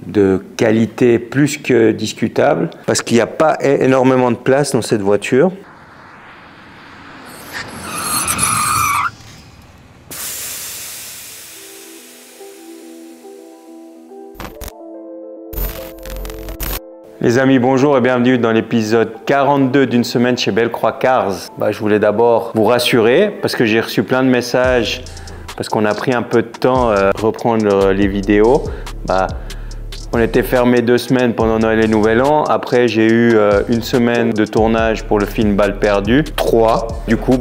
de qualité plus que discutable parce qu'il n'y a pas énormément de place dans cette voiture. Les amis, bonjour et bienvenue dans l'épisode 42 d'une semaine chez Bellecroix Cars. Je voulais d'abord vous rassurer parce que j'ai reçu plein de messages parce qu'on a pris un peu de temps à reprendre les vidéos. On était fermé 2 semaines pendant Noël et Nouvel An. Après, j'ai eu 1 semaine de tournage pour le film Balles perdues. 3. Du coup,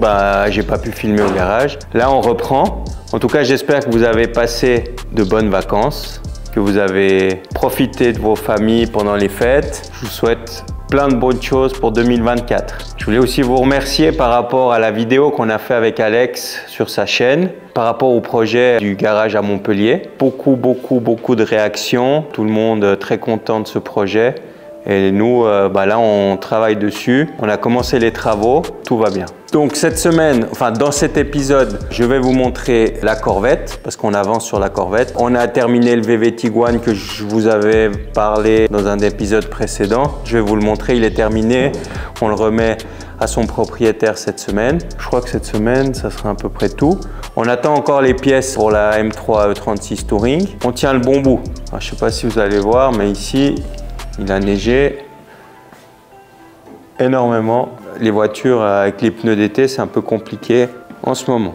j'ai pas pu filmer au garage. Là, on reprend. En tout cas, j'espère que vous avez passé de bonnes vacances, que vous avez profité de vos familles pendant les fêtes. Je vous souhaite plein de bonnes choses pour 2024. Je voulais aussi vous remercier par rapport à la vidéo qu'on a fait avec Alex sur sa chaîne, par rapport au projet du garage à Montpellier. Beaucoup de réactions, tout le monde très content de ce projet. Et nous, là, on travaille dessus. On a commencé les travaux, tout va bien. Donc cette semaine, dans cet épisode, je vais vous montrer la Corvette parce qu'on avance sur la Corvette. On a terminé le VW Tiguan que je vous avais parlé dans un épisode précédent. Je vais vous le montrer, il est terminé. On le remet à son propriétaire cette semaine. Je crois que cette semaine, ça sera à peu près tout. On attend encore les pièces pour la M3 E36 Touring. On tient le bon bout. Alors, je ne sais pas si vous allez voir, mais ici, il a neigé énormément. Les voitures avec les pneus d'été, c'est un peu compliqué en ce moment.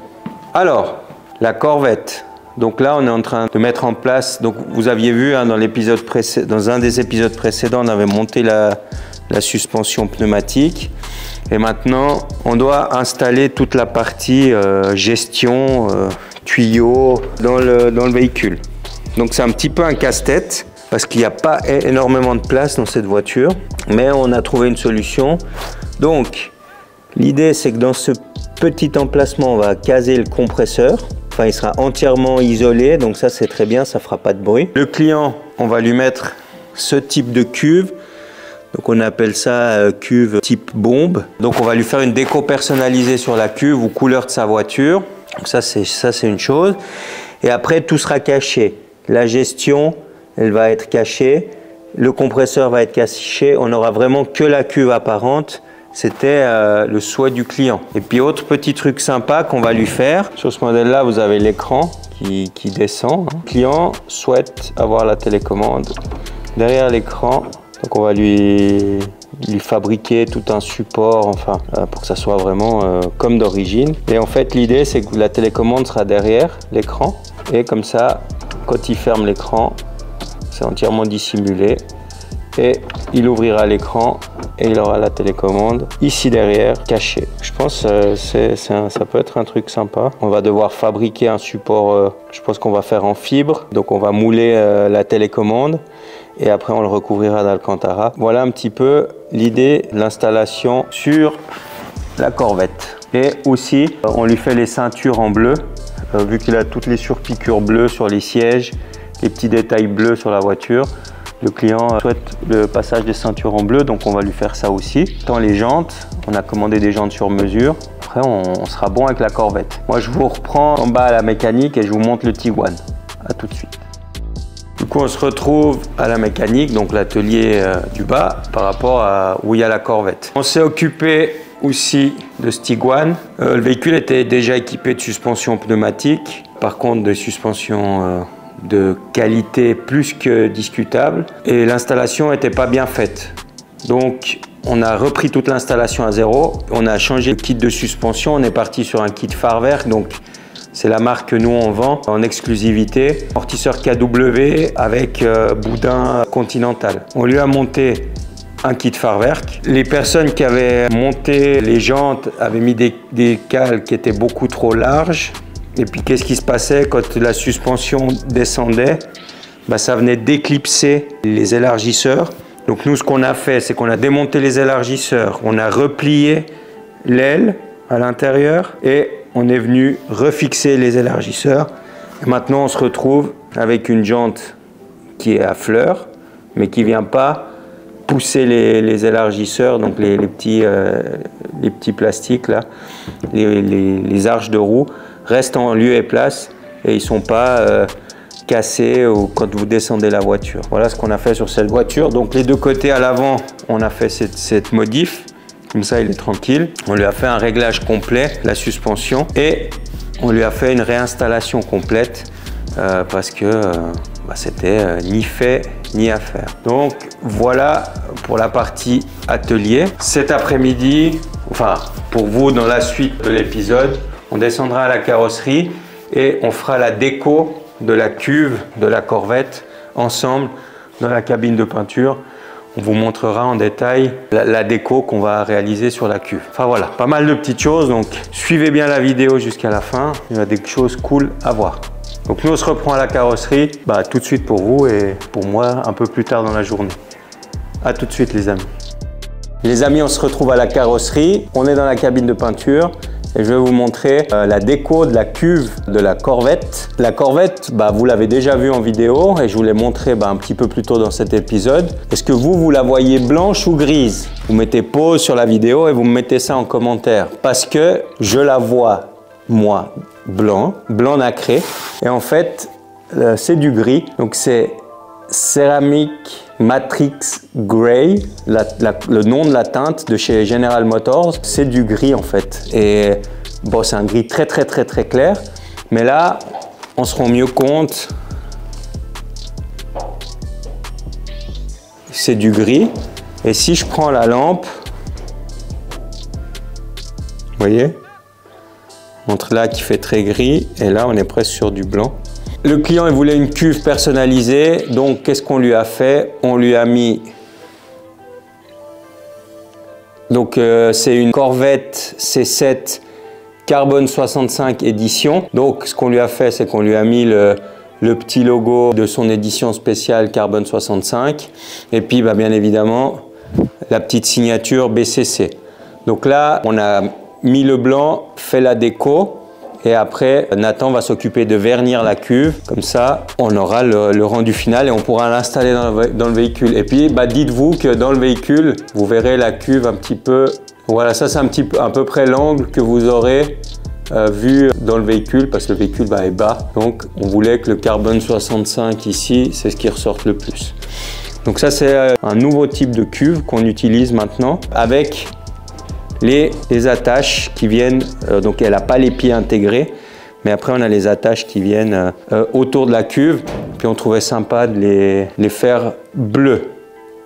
Alors, la Corvette. Donc là, on est en train de mettre en place. Donc, vous aviez vu dans un des épisodes précédents, on avait monté la suspension pneumatique. Et maintenant, on doit installer toute la partie gestion, tuyaux dans le véhicule. Donc, c'est un petit peu un casse-tête parce qu'il n'y a pas énormément de place dans cette voiture. Mais on a trouvé une solution. Donc, l'idée, c'est que dans ce petit emplacement, on va caser le compresseur. Il sera entièrement isolé, donc ça, c'est très bien, ça ne fera pas de bruit. Le client, on va lui mettre ce type de cuve. Donc, on appelle ça cuve type bombe. Donc, on va lui faire une déco personnalisée sur la cuve ou couleur de sa voiture. Donc, ça, c'est une chose. Et après, tout sera caché. La gestion, elle va être cachée. Le compresseur va être caché. On n'aura vraiment que la cuve apparente. C'était le souhait du client. Et puis, autre petit truc sympa qu'on va lui faire. Sur ce modèle-là, vous avez l'écran qui descend. Le client souhaite avoir la télécommande derrière l'écran. Donc, on va lui fabriquer tout un support, pour que ça soit vraiment comme d'origine. Et en fait, l'idée, c'est que la télécommande sera derrière l'écran. Et comme ça, quand il ferme l'écran, c'est entièrement dissimulé. Et il ouvrira l'écran et il aura la télécommande ici derrière, cachée. Je pense que ça peut être un truc sympa. On va devoir fabriquer un support, je pense qu'on va faire en fibre. Donc, on va mouler la télécommande. Et après, on le recouvrira d'Alcantara. Voilà un petit peu l'idée de l'installation sur la Corvette. Et aussi, on lui fait les ceintures en bleu, vu qu'il a toutes les surpiqûres bleues sur les sièges, les petits détails bleus sur la voiture. Le client souhaite le passage des ceintures en bleu, donc on va lui faire ça aussi. Dans les jantes, on a commandé des jantes sur mesure. Après, on sera bon avec la Corvette. Moi, je vous reprends en bas à la mécanique et je vous montre le Tiguan. À tout de suite. Du coup, on se retrouve à la mécanique, donc l'atelier du bas, par rapport à où il y a la Corvette. On s'est occupé aussi de ce Tiguan. Le véhicule était déjà équipé de suspension pneumatique. Par contre, de suspension de qualité plus que discutable. Et l'installation n'était pas bien faite. Donc, on a repris toute l'installation à zéro. On a changé le kit de suspension. On est parti sur un kit Fahrwerk. Donc, c'est la marque que nous, on vend en exclusivité. Amortisseur KW avec boudin Continental. On lui a monté un kit Fahrwerk. Les personnes qui avaient monté les jantes avaient mis des cales qui étaient beaucoup trop larges. Et puis, qu'est-ce qui se passait quand la suspension descendait? Ça venait d'éclipser les élargisseurs. Donc, nous, ce qu'on a fait, c'est qu'on a démonté les élargisseurs. On a replié l'aile à l'intérieur et on est venu refixer les élargisseurs. Et maintenant, on se retrouve avec une jante qui est à fleur, mais qui ne vient pas pousser les élargisseurs, donc les petits plastiques, là, les arches de roue, restent en lieu et place et ils ne sont pas cassé ou quand vous descendez la voiture. Voilà ce qu'on a fait sur cette voiture. Donc les deux côtés à l'avant, on a fait cette modif. Comme ça, il est tranquille. On lui a fait un réglage complet, la suspension, et on lui a fait une réinstallation complète parce que c'était ni fait ni à faire. Donc voilà pour la partie atelier. Cet après-midi, enfin pour vous dans la suite de l'épisode, on descendra à la carrosserie et on fera la déco de la cuve de la Corvette ensemble dans la cabine de peinture. On vous montrera en détail la déco qu'on va réaliser sur la cuve. Enfin voilà, pas mal de petites choses, donc suivez bien la vidéo jusqu'à la fin. Il y a des choses cool à voir. Donc nous on se reprend à la carrosserie tout de suite pour vous et pour moi un peu plus tard dans la journée. À tout de suite les amis. Les amis, on se retrouve à la carrosserie. On est dans la cabine de peinture. Et je vais vous montrer la déco de la cuve de la Corvette. La Corvette, vous l'avez déjà vue en vidéo et je vous l'ai montré un petit peu plus tôt dans cet épisode. Est-ce que vous la voyez blanche ou grise? Vous mettez pause sur la vidéo et vous me mettez ça en commentaire. Parce que je la vois, moi, blanc nacré. Et en fait, c'est du gris. Donc c'est Ceramic Matrix Grey, le nom de la teinte de chez General Motors, c'est du gris en fait. Et bon, c'est un gris très clair. Mais là, on se rend mieux compte. C'est du gris. Et si je prends la lampe, vous voyez, entre là qui fait très gris et là on est presque sur du blanc. Le client il voulait une cuve personnalisée, donc qu'est-ce qu'on lui a fait? On lui a mis, donc c'est une Corvette C7 Carbone 65 édition. Donc ce qu'on lui a fait, c'est qu'on lui a mis le petit logo de son édition spéciale Carbone 65 et puis bien évidemment la petite signature BCC. Donc là on a mis le blanc, fait la déco. Et après, Nathan va s'occuper de vernir la cuve. Comme ça, on aura le rendu final et on pourra l'installer dans le véhicule. Et puis, dites-vous que dans le véhicule, vous verrez la cuve un petit peu... Voilà, ça c'est à peu près l'angle que vous aurez vu dans le véhicule parce que le véhicule est bas. Donc, on voulait que le Carbone 65 ici, c'est ce qui ressorte le plus. Donc ça, c'est un nouveau type de cuve qu'on utilise maintenant avec... les les attaches qui viennent, donc elle n'a pas les pieds intégrés, mais après on a les attaches qui viennent autour de la cuve, puis on trouvait sympa de les faire bleues.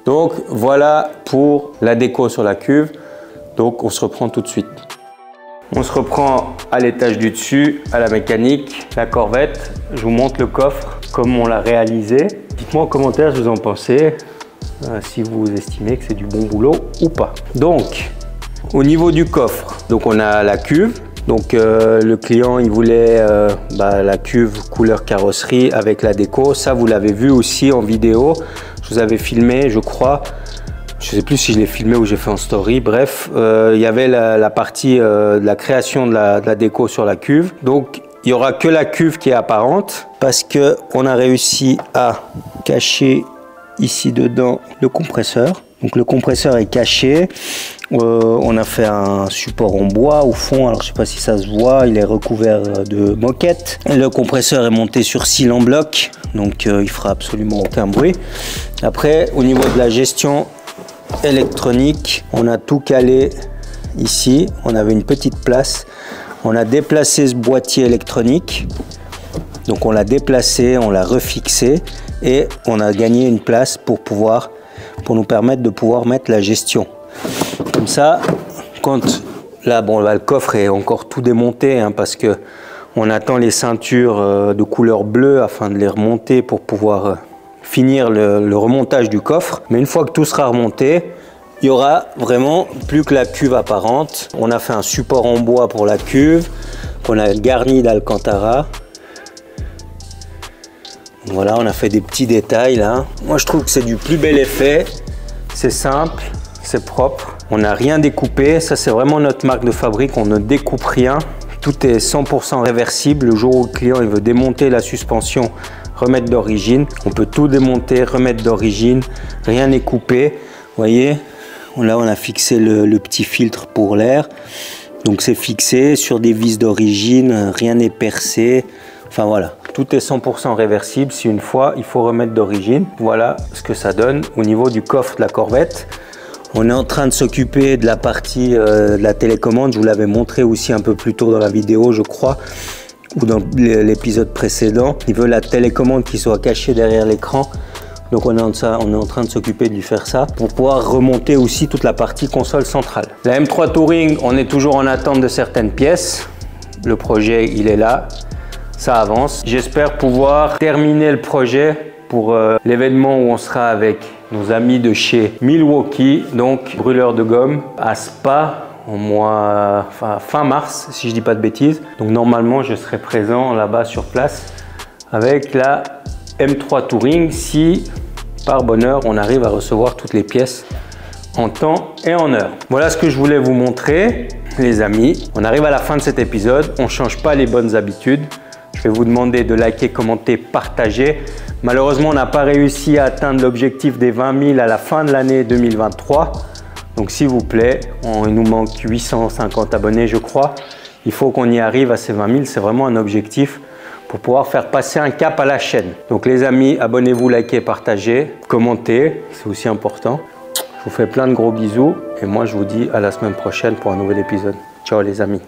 Donc voilà pour la déco sur la cuve, donc on se reprend tout de suite. On se reprend à l'étage du dessus, à la mécanique, la Corvette. Je vous montre le coffre, comme on l'a réalisé. Dites-moi en commentaire ce que vous en pensez, si vous estimez que c'est du bon boulot ou pas. Donc, au niveau du coffre, donc on a la cuve. Donc le client il voulait la cuve couleur carrosserie avec la déco. Ça vous l'avez vu aussi en vidéo. Je vous avais filmé, je crois. Je sais plus si je l'ai filmé ou j'ai fait en story. Bref, il y avait la partie de la création de la déco sur la cuve. Donc il n'y aura que la cuve qui est apparente parce que on a réussi à cacher ici dedans le compresseur. Donc le compresseur est caché. On a fait un support en bois au fond, alors je sais pas si ça se voit, il est recouvert de moquette. Le compresseur est monté sur cils en bloc, donc il fera absolument aucun bruit. Après, au niveau de la gestion électronique, on a tout calé ici. On avait une petite place. On a déplacé ce boîtier électronique. Donc on l'a déplacé, on l'a refixé et on a gagné une place pour nous permettre de pouvoir mettre la gestion. Comme ça, quand là, le coffre est encore tout démonté parce que on attend les ceintures de couleur bleue afin de les remonter pour pouvoir finir le remontage du coffre. Mais une fois que tout sera remonté, il y aura vraiment plus que la cuve apparente. On a fait un support en bois pour la cuve qu'on a garni d'Alcantara. Voilà, on a fait des petits détails là. Moi je trouve que c'est du plus bel effet. C'est simple, c'est propre. On n'a rien découpé. Ça c'est vraiment notre marque de fabrique. On ne découpe rien. Tout est 100% réversible. Le jour où le client il veut démonter la suspension, remettre d'origine, on peut tout démonter, remettre d'origine. Rien n'est coupé. Vous voyez, là on a fixé le petit filtre pour l'air. Donc c'est fixé sur des vis d'origine. Rien n'est percé. Enfin voilà. Tout est 100% réversible. Si une fois, il faut remettre d'origine. Voilà ce que ça donne au niveau du coffre de la Corvette. On est en train de s'occuper de la partie de la télécommande. Je vous l'avais montré aussi un peu plus tôt dans la vidéo, je crois, ou dans l'épisode précédent. Il veut la télécommande qui soit cachée derrière l'écran. Donc on est en train de s'occuper de lui faire ça pour pouvoir remonter aussi toute la partie console centrale. La M3 Touring, on est toujours en attente de certaines pièces. Le projet, il est là, ça avance. J'espère pouvoir terminer le projet pour l'événement où on sera avec nos amis de chez Milwaukee, donc brûleur de gomme, à Spa, fin mars, si je dis pas de bêtises. Donc normalement, je serai présent là-bas sur place avec la M3 Touring si par bonheur on arrive à recevoir toutes les pièces en temps et en heure. Voilà ce que je voulais vous montrer les amis. On arrive à la fin de cet épisode, on ne change pas les bonnes habitudes. Je vais vous demander de liker, commenter, partager. Malheureusement, on n'a pas réussi à atteindre l'objectif des 20 000 à la fin de l'année 2023. Donc s'il vous plaît, il nous manque 850 abonnés je crois. Il faut qu'on y arrive à ces 20 000, c'est vraiment un objectif pour pouvoir faire passer un cap à la chaîne. Donc les amis, abonnez-vous, likez, partagez, commentez, c'est aussi important. Je vous fais plein de gros bisous et moi je vous dis à la semaine prochaine pour un nouvel épisode. Ciao les amis.